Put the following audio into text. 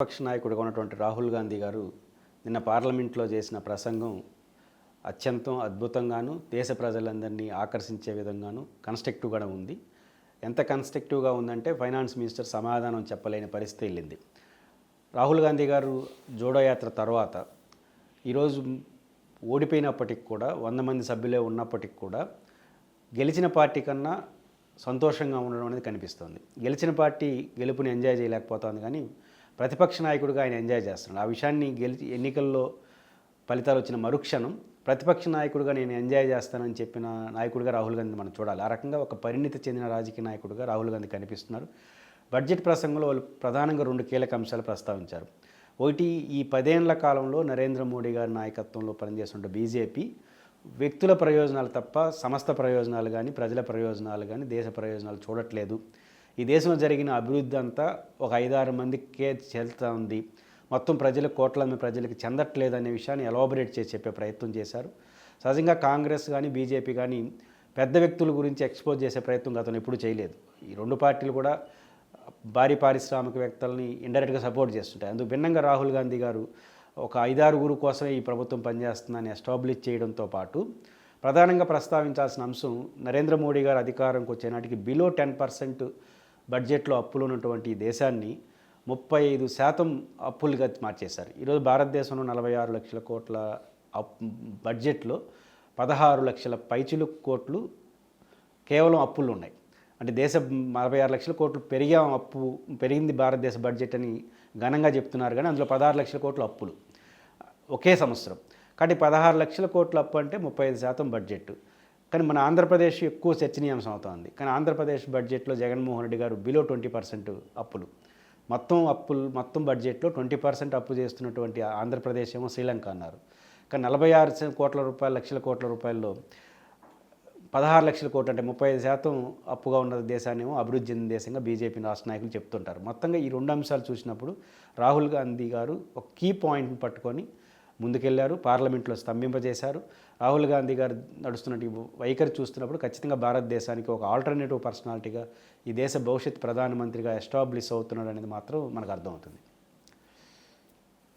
విపక్ష నాయకుడిగా ఉన్నటువంటి రాహుల్ గాంధీ గారు నిన్న పార్లమెంట్లో చేసిన ప్రసంగం అత్యంతం అద్భుతంగాను దేశ ప్రజలందరినీ ఆకర్షించే విధంగాను కన్స్ట్రక్టివ్గా ఉంది. ఎంత కన్స్ట్రక్టివ్గా ఉందంటే ఫైనాన్స్ మినిస్టర్ సమాధానం చెప్పలేని పరిస్థితి వెళ్ళింది. రాహుల్ గాంధీ గారు జోడో యాత్ర తర్వాత ఈరోజు ఓడిపోయినప్పటికి కూడా 100 మంది సభ్యులే ఉన్నప్పటికి కూడా గెలిచిన పార్టీ కన్నా సంతోషంగా ఉండడం అనేది కనిపిస్తుంది. గెలిచిన పార్టీ గెలుపుని ఎంజాయ్ చేయలేకపోతుంది, కానీ ప్రతిపక్ష నాయకుడిగా ఆయన ఎంజాయ్ చేస్తున్నాడు. ఆ విషయాన్ని ఎన్నికల్లో ఫలితాలు వచ్చిన మరుక్షణం ప్రతిపక్ష నాయకుడిగా నేను ఎంజాయ్ చేస్తానని చెప్పిన నాయకుడిగా రాహుల్ గాంధీ మనం చూడాలి. ఆ రకంగా ఒక పరిణితి చెందిన రాజకీయ నాయకుడిగా రాహుల్ గాంధీ కనిపిస్తున్నారు. బడ్జెట్ ప్రసంగంలో వాళ్ళు ప్రధానంగా 2 కీలక అంశాలు ప్రస్తావించారు. ఒకటి, ఈ 10 ఏళ్ల కాలంలో నరేంద్ర మోడీ గారి నాయకత్వంలో పనిచేస్తున్న బీజేపీ వ్యక్తుల ప్రయోజనాలు తప్ప సమస్త ప్రయోజనాలు కానీ, ప్రజల ప్రయోజనాలు కానీ, దేశ ప్రయోజనాలు చూడట్లేదు. ఈ దేశంలో జరిగిన అభివృద్ధి అంతా ఒక 5-6 మందికే చెల్తా ఉంది, మొత్తం కోట్ల మంది ప్రజలకు చెందట్లేదు అనే విషయాన్ని ఎలాబొరేట్ చేసి చెప్పే ప్రయత్నం చేశారు. సహజంగా కాంగ్రెస్ కానీ బీజేపీ కానీ పెద్ద వ్యక్తుల గురించి ఎక్స్పోజ్ చేసే ప్రయత్నం గతంలో ఎప్పుడూ చేయలేదు. ఈ 2 పార్టీలు కూడా భారీ పారిశ్రామికవేత్తలని ఇండైరెక్ట్గా సపోర్ట్ చేస్తుంటాయి. అందుకు భిన్నంగా రాహుల్ గాంధీ గారు ఒక 5-6 కోసమే ఈ ప్రభుత్వం పనిచేస్తుందని ఎస్టాబ్లిష్ చేయడంతో పాటు ప్రధానంగా ప్రస్తావించాల్సిన అంశం, నరేంద్ర మోడీ గారు అధికారంకి వచ్చే నాటికి బిలో 10% బడ్జెట్లో అప్పులు ఉన్నటువంటి దేశాన్ని 35% అప్పులుగా మార్చేశారు. ఈరోజు భారతదేశంలో 46 లక్షల కోట్ల బడ్జెట్లో 16 లక్షల పైచిలుకు కోట్లు కేవలం అప్పులు ఉన్నాయి. అంటే 46 లక్షల కోట్లు పెరిగింది భారతదేశ బడ్జెట్ అని ఘనంగా చెప్తున్నారు, కానీ అందులో 16 లక్షల కోట్ల అప్పులు ఒకే సంవత్సరం. కాబట్టి 16 లక్షల కోట్ల అప్పు అంటే 35% బడ్జెట్. కానీ మన ఆంధ్రప్రదేశ్ ఎక్కువ చర్చనీయాంశం అవుతుంది. కానీ ఆంధ్రప్రదేశ్ బడ్జెట్లో జగన్మోహన్ రెడ్డి గారు బిలో 20% అప్పులు, మొత్తం బడ్జెట్లో 20% అప్పు చేస్తున్నటువంటి ఆంధ్రప్రదేశ్ ఏమో శ్రీలంక అన్నారు. కానీ 46 లక్షల కోట్ల రూపాయల్లో 16 లక్షల కోట్లు అంటే 35% అప్పుగా ఉన్న దేశాన్నేమో అభివృద్ధి చెందిన దేశంగా బీజేపీ రాష్ట్ర నాయకులు చెప్తుంటారు. మొత్తంగా ఈ 2 అంశాలు చూసినప్పుడు రాహుల్ గాంధీ గారు ఒక కీ పాయింట్ని పట్టుకొని ముందుకెళ్లారు, పార్లమెంట్లో స్తంభింపజేశారు. రాహుల్ గాంధీ గారు నడుస్తున్న వైఖరి చూస్తున్నప్పుడు ఖచ్చితంగా భారతదేశానికి ఒక ఆల్టర్నేటివ్ పర్సనాలిటీగా ఈ దేశ భవిష్యత్ ప్రధానమంత్రిగా ఎస్టాబ్లిష్ అవుతున్నాడు అనేది మాత్రం మనకు అర్థమవుతుంది.